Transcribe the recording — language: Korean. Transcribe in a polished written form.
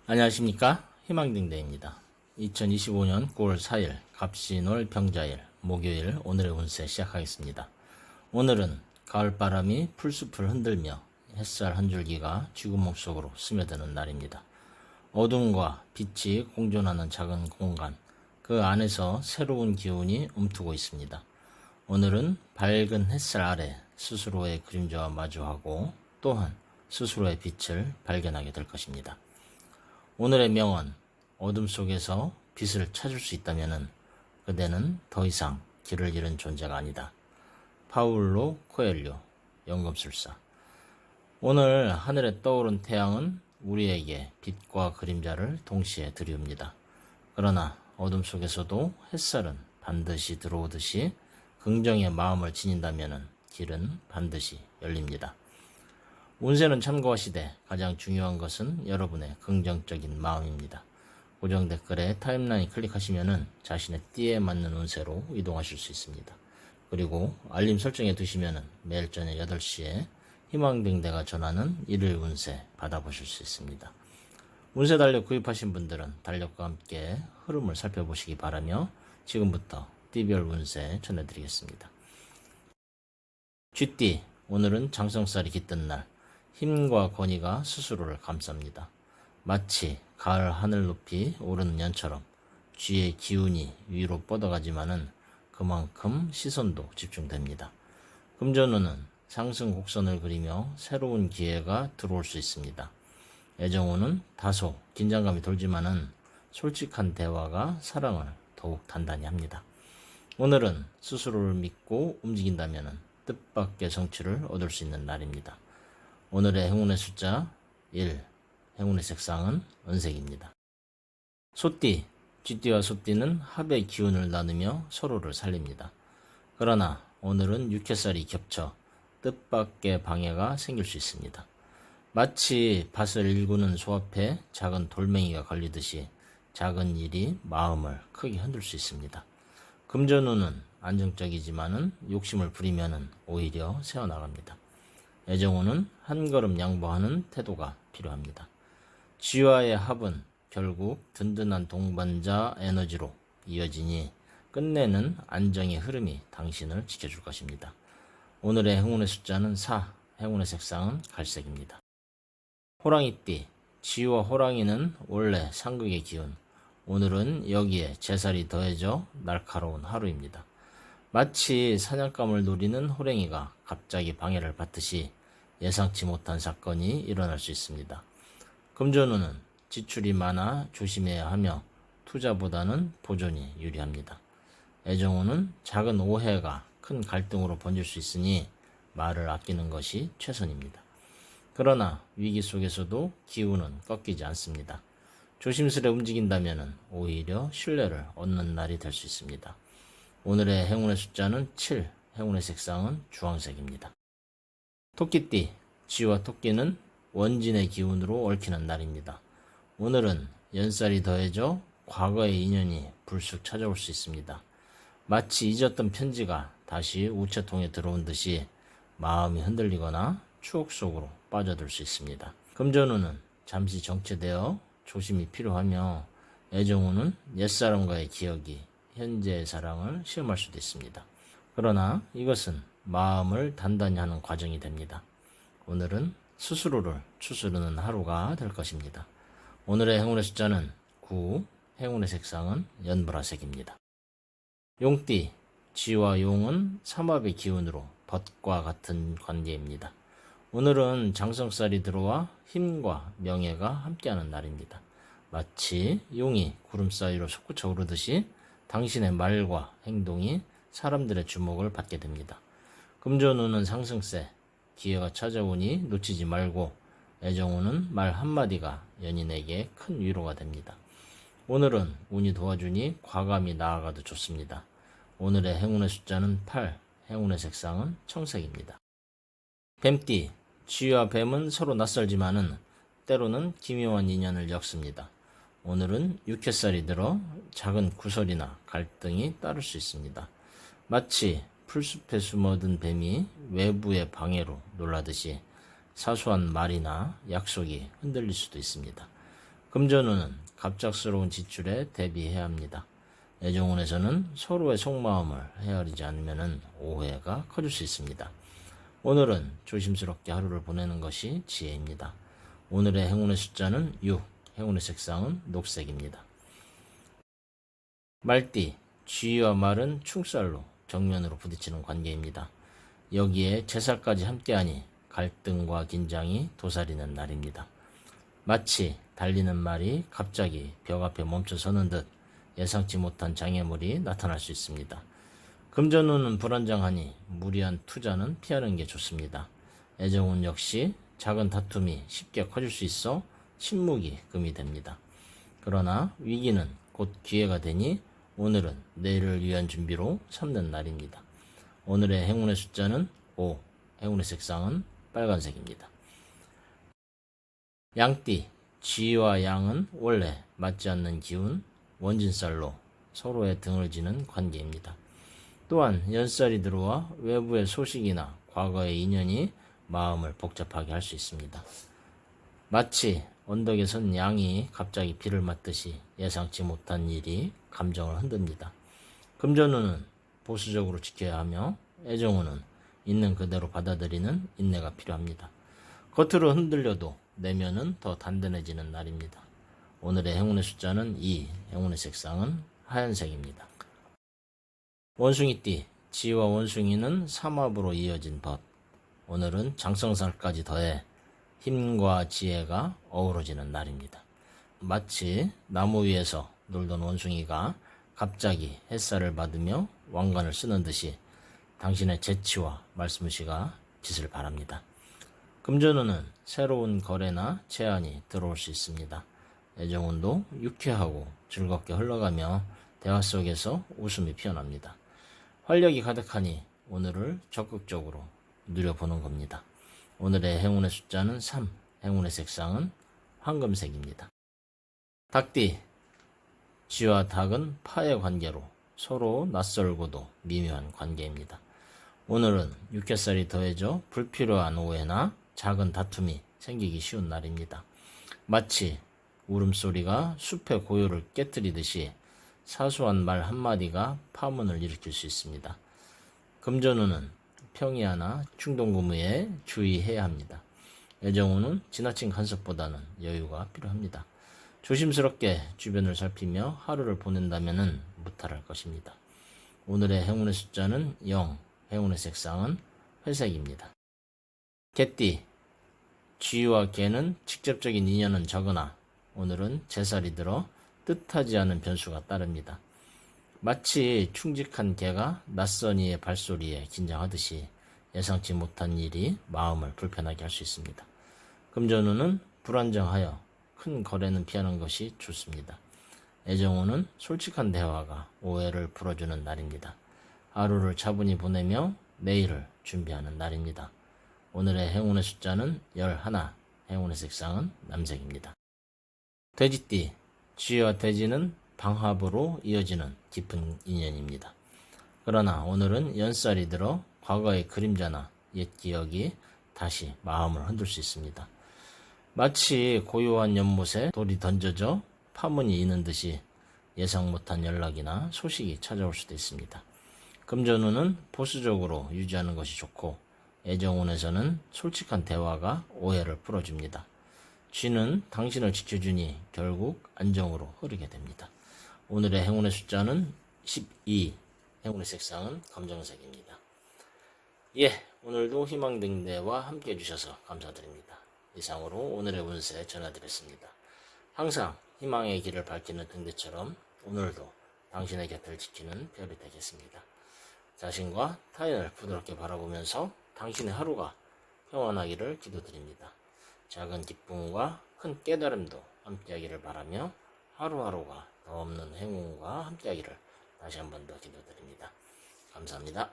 안녕하십니까, 희망딩대입니다. 2025년 9월 4일 갑신월 병자일 목요일 오늘의 운세 시작하겠습니다. 오늘은 가을바람이 풀숲을 흔들며 햇살 한 줄기가 쥐구멍 속으로 스며드는 날입니다. 어둠과 빛이 공존하는 작은 공간, 그 안에서 새로운 기운이 움트고 있습니다. 오늘은 밝은 햇살 아래 스스로의 그림자와 마주하고 또한 스스로의 빛을 발견하게 될 것입니다. 오늘의 명언, 어둠 속에서 빛을 찾을 수 있다면 그대는 더 이상 길을 잃은 존재가 아니다. 파울로 코엘료, 연금술사. 오늘 하늘에 떠오른 태양은 우리에게 빛과 그림자를 동시에 들이웁니다. 그러나 어둠 속에서도 햇살은 반드시 들어오듯이 긍정의 마음을 지닌다면 길은 반드시 열립니다. 운세는 참고하시되 가장 중요한 것은 여러분의 긍정적인 마음입니다. 고정 댓글에 타임라인 클릭하시면 자신의 띠에 맞는 운세로 이동하실 수 있습니다. 그리고 알림 설정해 두시면 매일 저녁 8시에 희망등대가 전하는 일일 운세 받아보실 수 있습니다. 운세 달력 구입하신 분들은 달력과 함께 흐름을 살펴보시기 바라며 지금부터 띠별 운세 전해드리겠습니다. 쥐띠, 오늘은 장성살이 깃든 날, 힘과 권위가 스스로를 감쌉니다. 마치 가을 하늘 높이 오르는 연처럼 쥐의 기운이 위로 뻗어가지만은 그만큼 시선도 집중됩니다. 금전운은 상승 곡선을 그리며 새로운 기회가 들어올 수 있습니다. 애정운은 다소 긴장감이 돌지만은 솔직한 대화가 사랑을 더욱 단단히 합니다. 오늘은 스스로를 믿고 움직인다면 뜻밖의 성취를 얻을 수 있는 날입니다. 오늘의 행운의 숫자 1, 행운의 색상은 은색입니다. 소띠, 쥐띠와 소띠는 합의 기운을 나누며 서로를 살립니다. 그러나 오늘은 육해살이 겹쳐 뜻밖의 방해가 생길 수 있습니다. 마치 밭을 일구는 소 앞에 작은 돌멩이가 걸리듯이 작은 일이 마음을 크게 흔들 수 있습니다. 금전운은 안정적이지만은 욕심을 부리면은 오히려 새어나갑니다. 애정운은 한 걸음 양보하는 태도가 필요합니다. 쥐와의 합은 결국 든든한 동반자 에너지로 이어지니 끝내는 안정의 흐름이 당신을 지켜줄 것입니다. 오늘의 행운의 숫자는 4, 행운의 색상은 갈색입니다. 호랑이띠, 쥐와 호랑이는 원래 상극의 기운, 오늘은 여기에 재살이 더해져 날카로운 하루입니다. 마치 사냥감을 노리는 호랑이가 갑자기 방해를 받듯이 예상치 못한 사건이 일어날 수 있습니다. 금전운은 지출이 많아 조심해야 하며 투자보다는 보존이 유리합니다. 애정운은 작은 오해가 큰 갈등으로 번질 수 있으니 말을 아끼는 것이 최선입니다. 그러나 위기 속에서도 기운은 꺾이지 않습니다. 조심스레 움직인다면 오히려 신뢰를 얻는 날이 될 수 있습니다. 오늘의 행운의 숫자는 7, 행운의 색상은 주황색입니다. 토끼띠, 쥐와 토끼는 원진의 기운으로 얽히는 날입니다. 오늘은 연살이 더해져 과거의 인연이 불쑥 찾아올 수 있습니다. 마치 잊었던 편지가 다시 우체통에 들어온 듯이 마음이 흔들리거나 추억 속으로 빠져들 수 있습니다. 금전운은 잠시 정체되어 조심이 필요하며 애정운은 옛사람과의 기억이 현재의 사랑을 시험할 수도 있습니다. 그러나 이것은 마음을 단단히 하는 과정이 됩니다. 오늘은 스스로를 추스르는 하루가 될 것입니다. 오늘의 행운의 숫자는 9, 행운의 색상은 연보라색입니다. 용띠, 쥐와 용은 삼합의 기운으로 벗과 같은 관계입니다. 오늘은 장성살이 들어와 힘과 명예가 함께하는 날입니다. 마치 용이 구름 사이로 솟구쳐 오르듯이 당신의 말과 행동이 사람들의 주목을 받게 됩니다. 금전운은 상승세, 기회가 찾아오니 놓치지 말고 애정운은 말 한마디가 연인에게 큰 위로가 됩니다. 오늘은 운이 도와주니 과감히 나아가도 좋습니다. 오늘의 행운의 숫자는 8, 행운의 색상은 청색입니다. 뱀띠, 쥐와 뱀은 서로 낯설지만은 때로는 기묘한 인연을 엮습니다. 오늘은 육해살이 들어 작은 구설이나 갈등이 따를 수 있습니다. 마치 풀숲에 숨어든 뱀이 외부의 방해로 놀라듯이 사소한 말이나 약속이 흔들릴 수도 있습니다. 금전운은 갑작스러운 지출에 대비해야 합니다. 애정운에서는 서로의 속마음을 헤아리지 않으면 오해가 커질 수 있습니다. 오늘은 조심스럽게 하루를 보내는 것이 지혜입니다. 오늘의 행운의 숫자는 6, 행운의 색상은 녹색입니다. 말띠, 쥐와 말은 충살로 정면으로 부딪히는 관계입니다. 여기에 제사까지 함께하니 갈등과 긴장이 도사리는 날입니다. 마치 달리는 말이 갑자기 벽 앞에 멈춰서는 듯 예상치 못한 장애물이 나타날 수 있습니다. 금전운은 불안정하니 무리한 투자는 피하는 게 좋습니다. 애정운 역시 작은 다툼이 쉽게 커질 수 있어 침묵이 금이 됩니다. 그러나 위기는 곧 기회가 되니 오늘은 내일을 위한 준비로 삼는 날입니다. 오늘의 행운의 숫자는 5, 행운의 색상은 빨간색입니다. 양띠, 쥐와 양은 원래 맞지 않는 기운, 원진살로 서로의 등을 지는 관계입니다. 또한 연살이 들어와 외부의 소식이나 과거의 인연이 마음을 복잡하게 할 수 있습니다. 마치 언덕에 선 양이 갑자기 비를 맞듯이 예상치 못한 일이 감정을 흔듭니다. 금전운은 보수적으로 지켜야 하며 애정운은 있는 그대로 받아들이는 인내가 필요합니다. 겉으로 흔들려도 내면은 더 단단해지는 날입니다. 오늘의 행운의 숫자는 2, 행운의 색상은 하얀색입니다. 원숭이띠, 지와 원숭이는 삼합으로 이어진 법. 오늘은 장성살까지 더해 힘과 지혜가 어우러지는 날입니다. 마치 나무 위에서 놀던 원숭이가 갑자기 햇살을 받으며 왕관을 쓰는 듯이 당신의 재치와 말씀씨가 빛을 발합니다. 금전운은 새로운 거래나 제안이 들어올 수 있습니다. 애정운도 유쾌하고 즐겁게 흘러가며 대화 속에서 웃음이 피어납니다. 활력이 가득하니 오늘을 적극적으로 누려보는 겁니다. 오늘의 행운의 숫자는 3, 행운의 색상은 황금색입니다. 닭띠, 쥐와 닭은 파의 관계로 서로 낯설고도 미묘한 관계입니다. 오늘은 육회살이 더해져 불필요한 오해나 작은 다툼이 생기기 쉬운 날입니다. 마치 울음소리가 숲의 고요를 깨뜨리듯이 사소한 말 한마디가 파문을 일으킬 수 있습니다. 금전운은 평이하나 충동구매에 주의해야 합니다. 애정운은 지나친 간섭보다는 여유가 필요합니다. 조심스럽게 주변을 살피며 하루를 보낸다면 무탈할 것입니다. 오늘의 행운의 숫자는 0, 행운의 색상은 회색입니다. 개띠, 쥐와 개는 직접적인 인연은 적으나 오늘은 제살이 들어 뜻하지 않은 변수가 따릅니다. 마치 충직한 개가 낯선 이의 발소리에 긴장하듯이 예상치 못한 일이 마음을 불편하게 할 수 있습니다. 금전운은 불안정하여 큰 거래는 피하는 것이 좋습니다. 애정운은 솔직한 대화가 오해를 풀어주는 날입니다. 하루를 차분히 보내며 내일을 준비하는 날입니다. 오늘의 행운의 숫자는 11, 행운의 색상은 남색입니다. 돼지띠, 쥐와 돼지는 방합으로 이어지는 깊은 인연입니다. 그러나 오늘은 연살이 들어 과거의 그림자나 옛 기억이 다시 마음을 흔들 수 있습니다. 마치 고요한 연못에 돌이 던져져 파문이 있는 듯이 예상 못한 연락이나 소식이 찾아올 수도 있습니다. 금전운은 보수적으로 유지하는 것이 좋고 애정운에서는 솔직한 대화가 오해를 풀어줍니다. 쥐는 당신을 지켜주니 결국 안정으로 흐르게 됩니다. 오늘의 행운의 숫자는 12, 행운의 색상은 검정색입니다. 오늘도 희망등대와 함께 해주셔서 감사드립니다. 이상으로 오늘의 운세 전해드렸습니다. 항상 희망의 길을 밝히는 등대처럼 오늘도 당신의 곁을 지키는 별이 되겠습니다. 자신과 타인을 부드럽게 바라보면서 당신의 하루가 평안하기를 기도드립니다. 작은 기쁨과 큰 깨달음도 함께하기를 바라며 하루하루가 더 없는 행운과 함께하기를 다시 한 번 더 기도드립니다. 감사합니다.